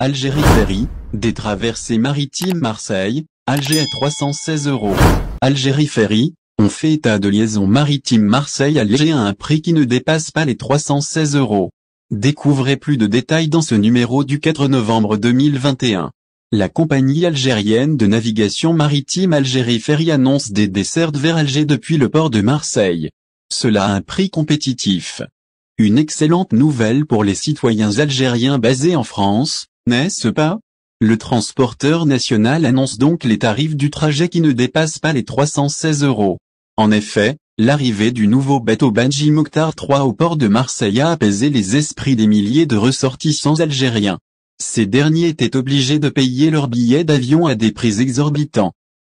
Algérie Ferry, des traversées maritimes Marseille, Alger à 316 €. Algérie Ferry, on fait état de liaison maritime Marseille-Alger à un prix qui ne dépasse pas les 316 €. Découvrez plus de détails dans ce numéro du 4 novembre 2021. La compagnie algérienne de navigation maritime Algérie Ferry annonce des dessertes vers Alger depuis le port de Marseille. Cela à un prix compétitif. Une excellente nouvelle pour les citoyens algériens basés en France, n'est-ce pas? Le transporteur national annonce donc les tarifs du trajet qui ne dépassent pas les 316 €. En effet, l'arrivée du nouveau bateau Badji Mokhtar III au port de Marseille a apaisé les esprits des milliers de ressortissants algériens. Ces derniers étaient obligés de payer leurs billets d'avion à des prix exorbitants,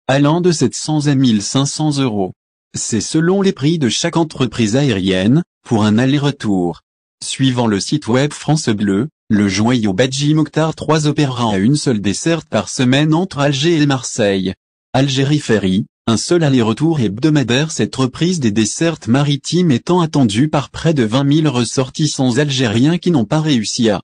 allant de 700 à 1500 €. C'est selon les prix de chaque entreprise aérienne, pour un aller-retour. Suivant le site web France Bleu, le joyau Badji Mokhtar III opérera à une seule desserte par semaine entre Alger et Marseille. Algérie Ferry, un seul aller-retour hebdomadaire. Cette reprise des dessertes maritimes étant attendue par près de 20 000 ressortissants algériens qui n'ont pas réussi à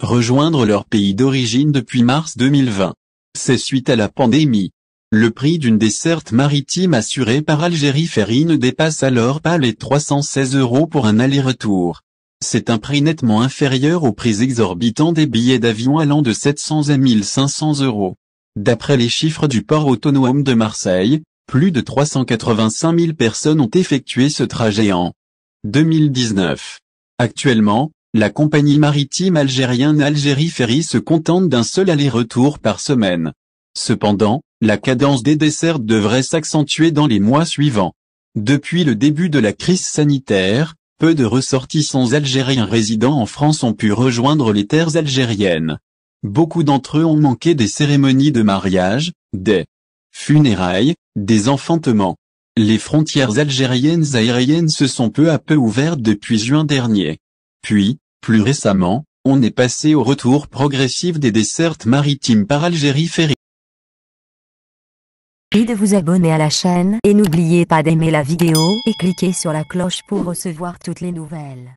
rejoindre leur pays d'origine depuis mars 2020. C'est suite à la pandémie. Le prix d'une desserte maritime assurée par Algérie Ferry ne dépasse alors pas les 316 € pour un aller-retour. C'est un prix nettement inférieur aux prix exorbitants des billets d'avion allant de 700 à 1500 €. D'après les chiffres du port autonome de Marseille, plus de 385 000 personnes ont effectué ce trajet en 2019. Actuellement, la compagnie maritime algérienne Algérie Ferry se contente d'un seul aller-retour par semaine. Cependant, la cadence des dessertes devrait s'accentuer dans les mois suivants. Depuis le début de la crise sanitaire, peu de ressortissants algériens résidant en France ont pu rejoindre les terres algériennes. Beaucoup d'entre eux ont manqué des cérémonies de mariage, des funérailles, des enfantements. Les frontières algériennes aériennes se sont peu à peu ouvertes depuis juin dernier. Puis, plus récemment, on est passé au retour progressif des dessertes maritimes par Algérie Ferry. De vous abonner à la chaîne et n'oubliez pas d'aimer la vidéo et cliquer sur la cloche pour recevoir toutes les nouvelles.